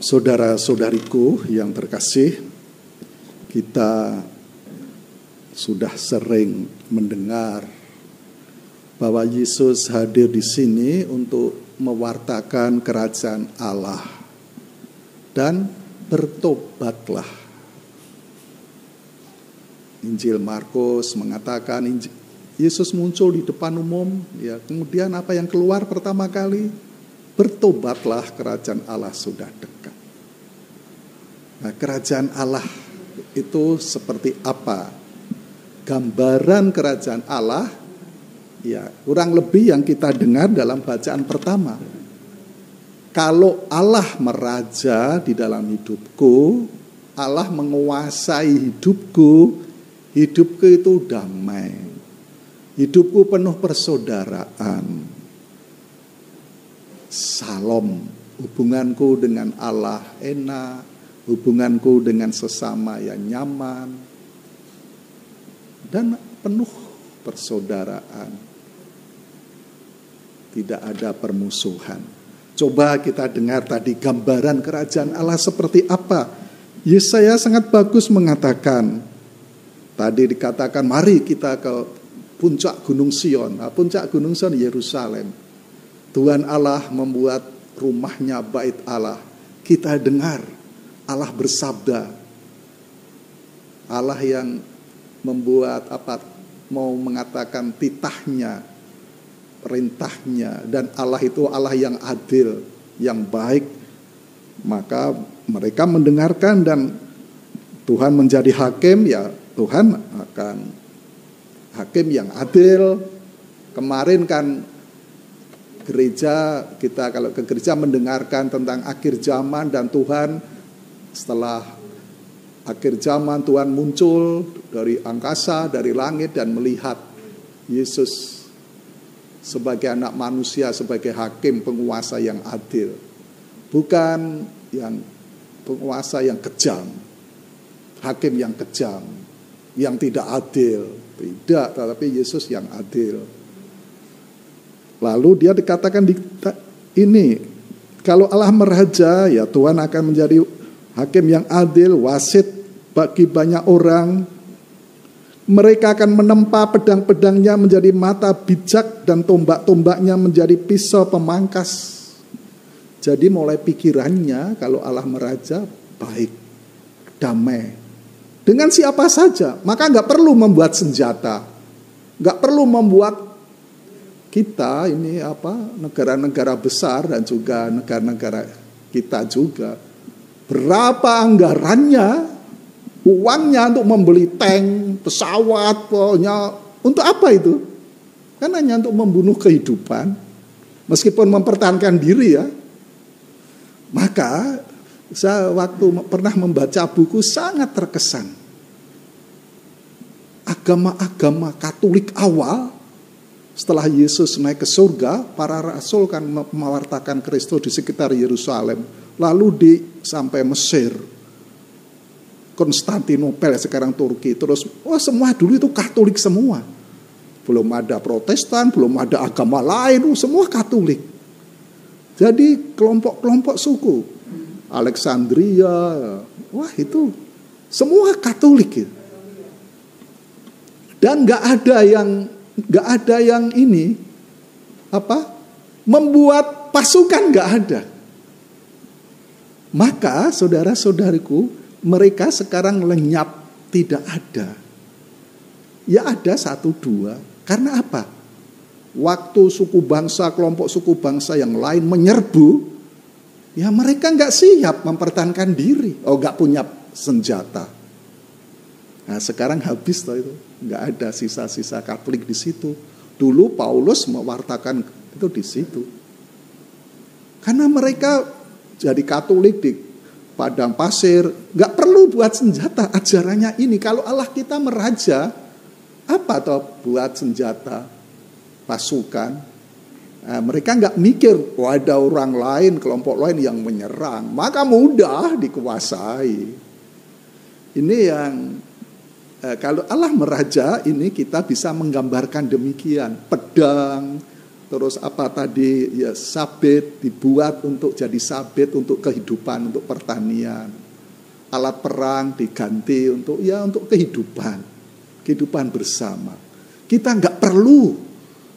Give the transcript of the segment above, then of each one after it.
Saudara-saudariku yang terkasih, kita sudah sering mendengar bahwa Yesus hadir di sini untuk mewartakan kerajaan Allah dan bertobatlah. Injil Markus mengatakan Yesus muncul di depan umum, ya, kemudian apa yang keluar pertama kali? Bertobatlah, kerajaan Allah sudah dekat. Nah, kerajaan Allah itu seperti apa? Gambaran kerajaan Allah, ya, kurang lebih yang kita dengar dalam bacaan pertama. Kalau Allah meraja di dalam hidupku, Allah menguasai hidupku, hidupku itu damai. Hidupku penuh persaudaraan. Salam, hubunganku dengan Allah enak, hubunganku dengan sesama yang nyaman, dan penuh persaudaraan. Tidak ada permusuhan. Coba kita dengar tadi gambaran kerajaan Allah seperti apa. Yesaya sangat bagus mengatakan, tadi dikatakan mari kita ke puncak Gunung Sion. Nah, puncak Gunung Sion Yerusalem. Tuhan Allah membuat rumahnya bait Allah. Kita dengar Allah bersabda. Allah yang membuat mau mengatakan titahnya, perintahnya, dan Allah itu Allah yang adil, yang baik. Maka mereka mendengarkan dan Tuhan menjadi hakim, ya Tuhan akan hakim yang adil. Kemarin kan gereja, kita kalau ke gereja mendengarkan tentang akhir zaman, dan Tuhan setelah akhir zaman Tuhan muncul dari angkasa, dari langit, dan melihat Yesus sebagai anak manusia, sebagai hakim penguasa yang adil, bukan yang penguasa yang kejam, hakim yang kejam, yang tidak adil, tidak, tetapi Yesus yang adil. Lalu dia dikatakan ini, kalau Allah meraja, ya Tuhan akan menjadi hakim yang adil, wasit bagi banyak orang. Mereka akan menempa pedang-pedangnya menjadi mata bijak dan tombak-tombaknya menjadi pisau pemangkas. Jadi mulai pikirannya kalau Allah meraja baik, damai. Dengan siapa saja, maka gak perlu membuat senjata. Gak perlu membuat kita ini negara-negara besar dan juga negara-negara kita juga. Berapa anggarannya, uangnya untuk membeli tank, pesawat, pokoknya untuk apa itu? Kan hanya untuk membunuh kehidupan, meskipun mempertahankan diri ya. Maka saya waktu pernah membaca buku sangat terkesan. Agama-agama Katolik awal, setelah Yesus naik ke surga, para rasul kan mewartakan Kristus di sekitar Yerusalem, lalu sampai Mesir, Konstantinopel sekarang Turki, terus semua dulu itu Katolik semua. Belum ada Protestan, belum ada agama lain, semua Katolik. Jadi kelompok-kelompok suku, Alexandria, itu semua Katolik. Dan nggak ada yang ini membuat pasukan, nggak ada. Maka saudara-saudariku, mereka sekarang lenyap, tidak ada. Ya ada satu dua. Karena apa? Waktu suku bangsa, kelompok suku bangsa yang lain menyerbu, ya mereka nggak siap mempertahankan diri. Nggak punya senjata. Nah sekarang habis itu, nggak ada sisa-sisa Katolik di situ. Dulu Paulus mewartakan itu di situ. Karena mereka jadi Katolik di padang pasir, nggak perlu buat senjata. Ajarannya ini, kalau Allah kita meraja, apa toh buat senjata, pasukan? Nah, mereka nggak mikir, ada orang lain, kelompok lain yang menyerang, maka mudah dikuasai. Ini yang kalau Allah meraja, ini kita bisa menggambarkan demikian. Pedang, terus apa tadi ya, sabit dibuat untuk jadi sabit untuk kehidupan, untuk pertanian. Alat perang diganti untuk kehidupan bersama. Kita nggak perlu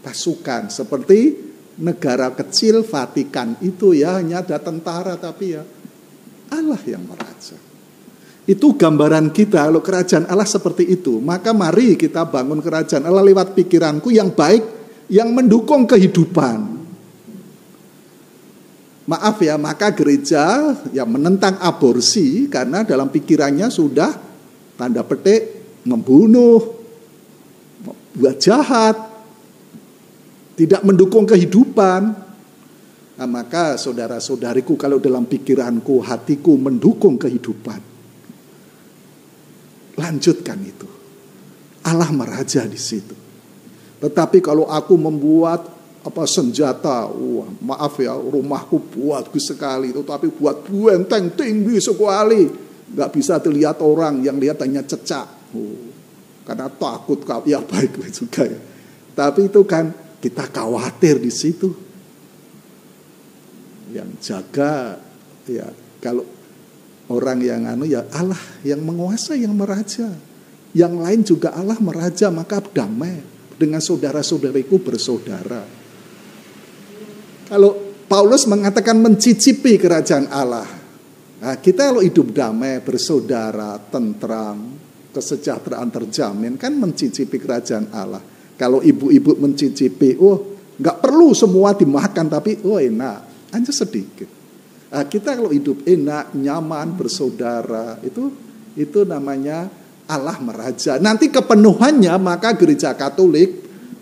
pasukan seperti negara kecil Vatikan itu ya, hanya ada tentara tapi ya Allah yang meraja. Itu gambaran kita, kalau kerajaan Allah seperti itu, maka mari kita bangun kerajaan Allah lewat pikiranku yang baik, yang mendukung kehidupan. Maaf ya, maka gereja yang menentang aborsi karena dalam pikirannya sudah tanda petik membunuh, buat jahat, tidak mendukung kehidupan. Nah, maka saudara-saudariku, kalau dalam pikiranku, hatiku mendukung kehidupan, lanjutkan itu. Allah meraja di situ. Tetapi kalau aku membuat senjata, maaf ya, rumahku bagus sekali, tetapi buat benteng tinggi sekali, nggak bisa dilihat orang, yang lihat hanya cecak, karena takut kau, ya baik juga ya. Tapi itu kan kita khawatir di situ. Yang jaga ya, kalau orang yang ya Allah yang menguasai, yang meraja, yang lain juga Allah meraja, maka damai dengan saudara-saudariku bersaudara. Kalau Paulus mengatakan mencicipi kerajaan Allah, nah, kita kalau hidup damai, bersaudara, tentram, kesejahteraan terjamin, kan mencicipi kerajaan Allah. Kalau ibu-ibu mencicipi, nggak perlu semua dimakan, tapi enak, hanya sedikit. Nah, kita kalau hidup enak, nyaman, bersaudara, itu namanya Allah meraja. Nanti kepenuhannya, maka gereja Katolik,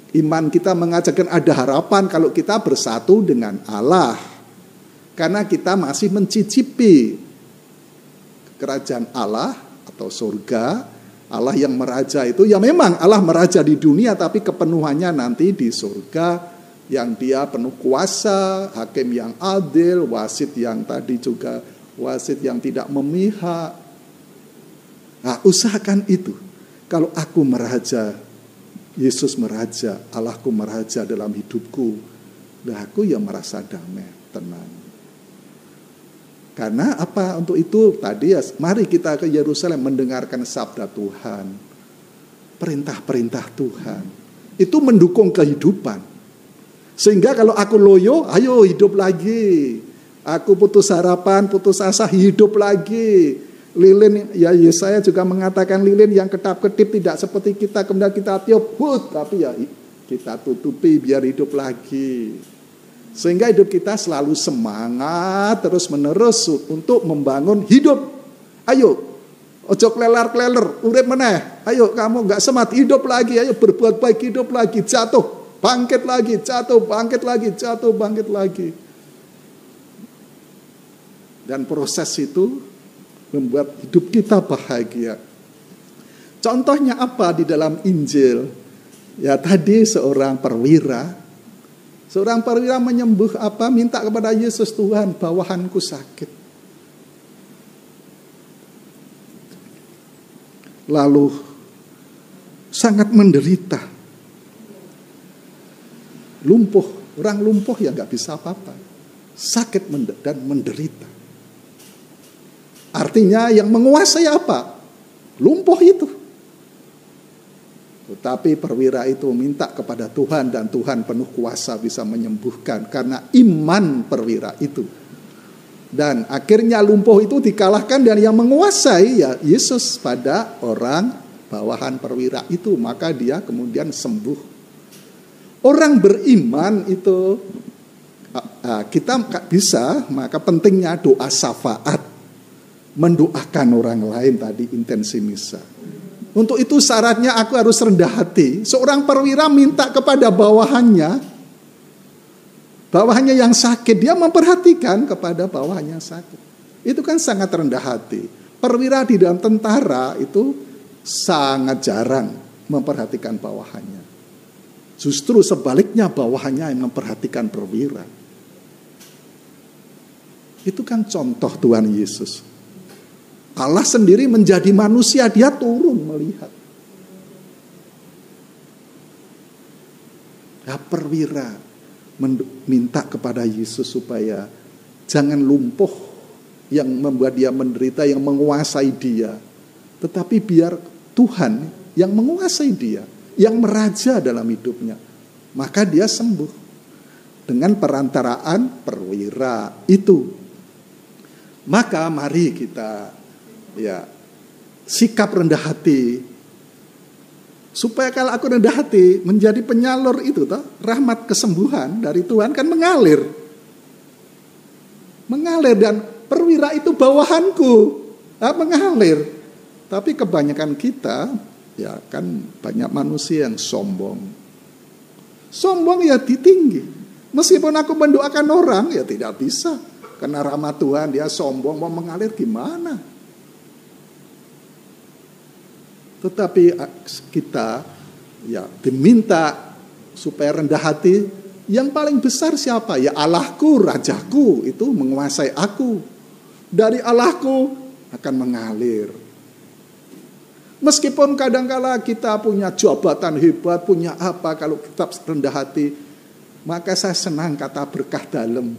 iman kita mengajarkan ada harapan kalau kita bersatu dengan Allah. Karena kita masih mencicipi kerajaan Allah atau surga. Allah yang meraja itu, ya memang Allah meraja di dunia, tapi kepenuhannya nanti di surga, yang dia penuh kuasa, hakim yang adil, wasit yang tadi juga wasit yang tidak memihak. Nah, usahakan itu. Kalau aku meraja, Yesus meraja, Allahku meraja dalam hidupku, nah aku ya merasa damai, tenang. Karena apa? Untuk itu tadi ya, mari kita ke Yerusalem mendengarkan sabda Tuhan, perintah-perintah Tuhan. Itu mendukung kehidupan. Sehingga kalau aku loyo, ayo hidup lagi. Aku putus harapan, putus asa, hidup lagi. Lilin, ya Yesaya juga mengatakan lilin yang kedap-kedip tidak seperti kita, kemudian kita tiup, tapi ya kita tutupi biar hidup lagi. Sehingga hidup kita selalu semangat terus menerus untuk membangun hidup. Ayo, ojo kleler-kleler, urip meneh. Ayo kamu gak semat, hidup lagi, ayo berbuat baik, hidup lagi, jatuh, bangkit lagi, jatuh, bangkit lagi, jatuh, bangkit lagi. Dan proses itu membuat hidup kita bahagia. Contohnya apa di dalam Injil? Ya tadi seorang perwira menyembuh minta kepada Yesus, Tuhan, bawahanku sakit. Lalu sangat menderita. Lumpuh, orang lumpuh ya nggak bisa apa-apa. Sakit dan menderita. Artinya yang menguasai apa? Lumpuh itu. Tetapi perwira itu minta kepada Tuhan dan Tuhan penuh kuasa bisa menyembuhkan karena iman perwira itu. Dan akhirnya lumpuh itu dikalahkan dan yang menguasai ya Yesus pada orang bawahan perwira itu. Maka dia kemudian sembuh. Orang beriman itu kita bisa, maka pentingnya doa syafaat. Mendoakan orang lain tadi, intensi misa. Untuk itu syaratnya aku harus rendah hati. Seorang perwira minta kepada bawahannya yang sakit, dia memperhatikan kepada bawahannya yang sakit. Itu kan sangat rendah hati. Perwira di dalam tentara itu sangat jarang memperhatikan bawahannya. Justru sebaliknya bawahannya yang memperhatikan perwira. Itu kan contoh Tuhan Yesus. Allah sendiri menjadi manusia, dia turun melihat. Ya perwira, minta kepada Yesus supaya jangan lumpuh yang membuat dia menderita, yang menguasai dia. Tetapi biar Tuhan yang menguasai dia, yang meraja dalam hidupnya. Maka dia sembuh dengan perantaraan perwira itu. Maka mari kita sikap rendah hati. Supaya kalau aku rendah hati menjadi penyalur itu rahmat kesembuhan dari Tuhan kan mengalir. Mengalir dan perwira itu bawahanku. Mengalir. Tapi kebanyakan kita kan banyak manusia yang sombong. Sombong ya tinggi. Meskipun aku mendoakan orang ya tidak bisa. Karena rahmat Tuhan dia sombong mau mengalir gimana? Tetapi kita diminta supaya rendah hati. Yang paling besar siapa? Ya Allahku, Rajaku itu menguasai aku. Dari Allahku akan mengalir. Meskipun kadang-kala kita punya jabatan hebat, punya apa, kalau kita rendah hati, maka saya senang kata berkah dalam.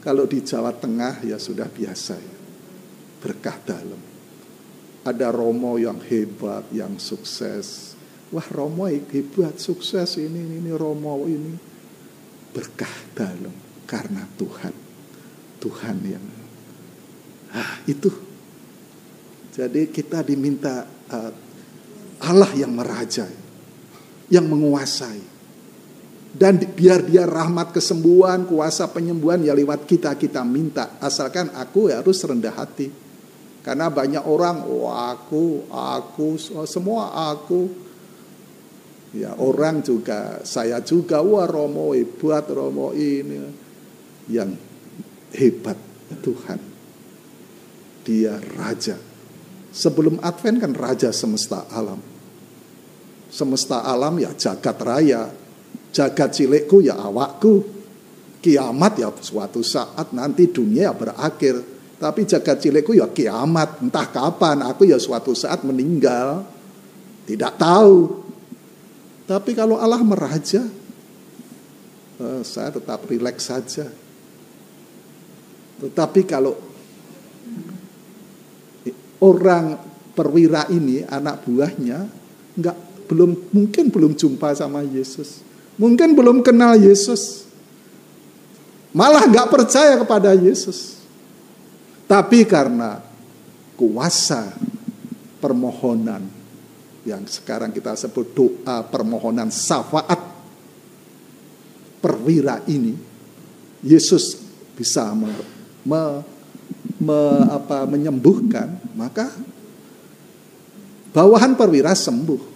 Kalau di Jawa Tengah ya sudah biasa ya. Berkah dalam. Ada Romo yang hebat, yang sukses. Wah Romo hebat, sukses ini Romo ini. Berkah dalam karena Tuhan. Tuhan yang itu. Jadi kita diminta Allah yang meraja, yang menguasai. Dan biar dia rahmat kesembuhan, kuasa penyembuhan ya lewat kita minta. Asalkan aku harus rendah hati. Karena banyak orang, aku, semua aku. Ya orang juga, saya juga, wah Romo hebat, Romo ini. Yang hebat Tuhan. Dia raja. Sebelum Advent kan raja semesta alam. Semesta alam ya jagat raya. Jagat cilikku ya awakku. Kiamat ya suatu saat nanti dunia berakhir. Tapi jagat cilikku ya kiamat. Entah kapan aku ya suatu saat meninggal. Tidak tahu. Tapi kalau Allah meraja, saya tetap rileks saja. Tetapi kalau orang perwira ini, anak buahnya, mungkin belum jumpa sama Yesus. Mungkin belum kenal Yesus. Malah gak percaya kepada Yesus. Tapi karena kuasa permohonan, yang sekarang kita sebut doa permohonan syafaat perwira ini, Yesus bisa menyembuhkan, maka bawahan perwira sembuh.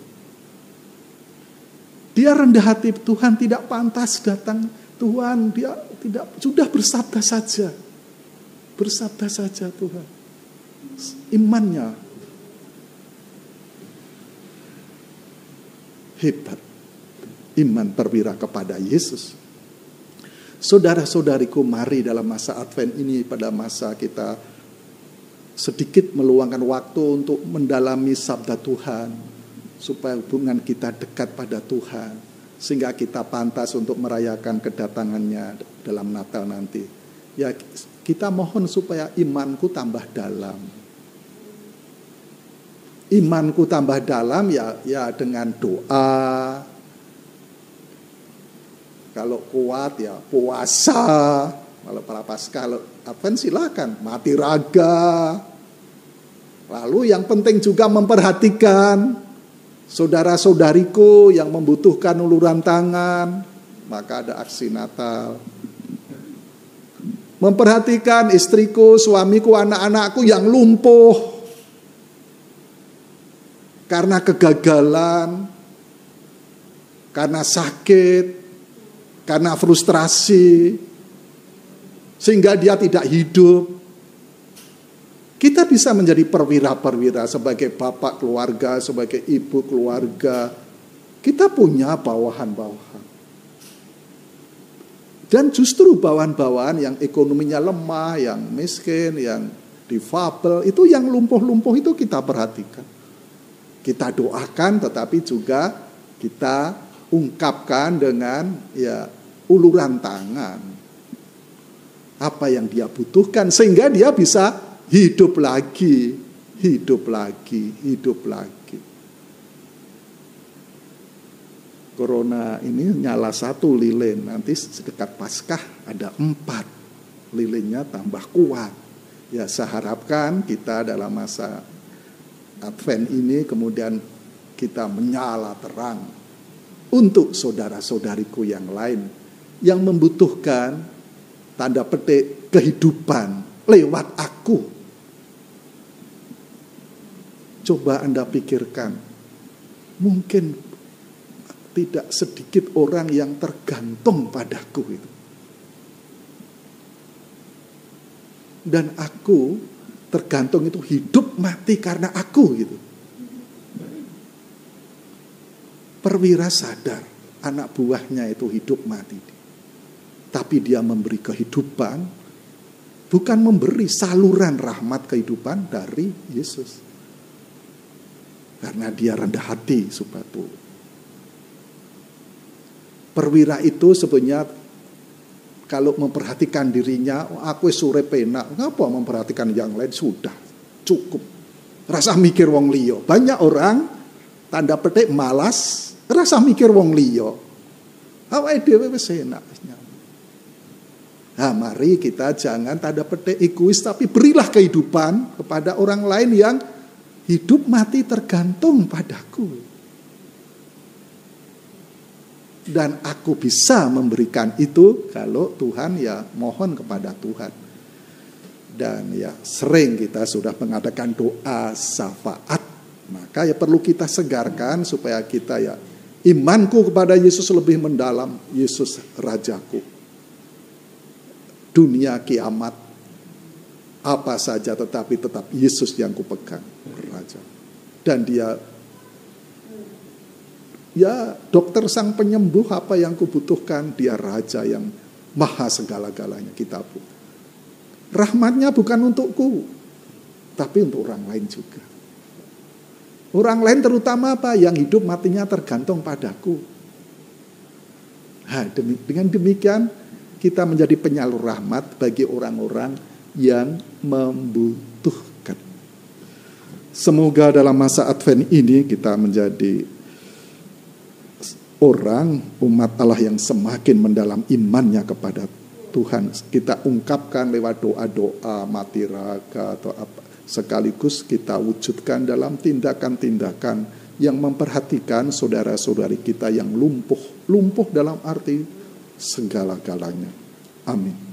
Dia rendah hati, Tuhan tidak pantas datang, Tuhan dia tidak, sudah bersabda saja. Bersabda saja Tuhan. Imannya hebat. Iman perwira kepada Yesus. Saudara-saudariku, mari dalam masa Advent ini, pada masa kita sedikit meluangkan waktu untuk mendalami sabda Tuhan, supaya hubungan kita dekat pada Tuhan, sehingga kita pantas untuk merayakan kedatangannya dalam Natal nanti. Ya, kita mohon supaya imanku tambah dalam. Imanku tambah dalam ya dengan doa. Kalau kuat ya puasa. Kalau Prapaskah, kalau Advent silakan mati raga. Lalu yang penting juga memperhatikan saudara-saudariku yang membutuhkan uluran tangan, maka ada aksi Natal. Memperhatikan istriku, suamiku, anak-anakku yang lumpuh karena kegagalan, karena sakit, karena frustrasi, sehingga dia tidak hidup. Kita bisa menjadi perwira-perwira sebagai bapak keluarga, sebagai ibu keluarga. Kita punya bawahan-bawahan. Dan justru bawahan-bawahan yang ekonominya lemah, yang miskin, yang difabel, itu yang lumpuh-lumpuh itu kita perhatikan. Kita doakan, tetapi juga kita ungkapkan dengan uluran tangan apa yang dia butuhkan sehingga dia bisa hidup lagi. Corona ini nyala 1 lilin, nanti sedekat Paskah ada 4, lilinnya tambah kuat. Ya, saya harapkan kita dalam masa Advent ini kemudian kita menyala terang untuk saudara-saudariku yang lain yang membutuhkan tanda petik kehidupan lewat aku. Coba Anda pikirkan, mungkin tidak sedikit orang yang tergantung padaku itu. Dan aku tergantung itu hidup mati karena aku gitu. Perwira sadar anak buahnya itu hidup mati. Tapi dia memberi kehidupan, bukan memberi saluran rahmat kehidupan dari Yesus. Karena dia rendah hati, Subatu. Perwira itu sebenarnya kalau memperhatikan dirinya, aku sore penak, ngapa memperhatikan yang lain, sudah cukup. Rasa mikir wong liya. Banyak orang tanda petik malas, rasa mikir wong liya. Awake dhewe wis enak. Nah, mari kita jangan tanda petik egois, tapi berilah kehidupan kepada orang lain yang hidup mati tergantung padaku. Dan aku bisa memberikan itu kalau Tuhan ya mohon kepada Tuhan. Dan ya sering kita sudah mengadakan doa syafaat. Maka ya perlu kita segarkan supaya kita ya imanku kepada Yesus lebih mendalam. Yesus Rajaku. Dunia kiamat apa saja tetapi tetap Yesus yang kupegang, Raja. Dan dia ya dokter sang penyembuh, apa yang kubutuhkan, dia Raja yang maha segala-galanya. Kita pun rahmatnya bukan untukku, tapi untuk orang lain juga. Orang lain terutama apa? Yang hidup matinya tergantung padaku. Nah, dengan demikian kita menjadi penyalur rahmat bagi orang-orang yang membutuhkan. Semoga dalam masa Advent ini kita menjadi orang, umat Allah yang semakin mendalam imannya kepada Tuhan. Kita ungkapkan lewat doa-doa mati raga atau apa. Sekaligus kita wujudkan dalam tindakan-tindakan yang memperhatikan saudara-saudari kita yang lumpuh. Lumpuh dalam arti segala-galanya. Amin.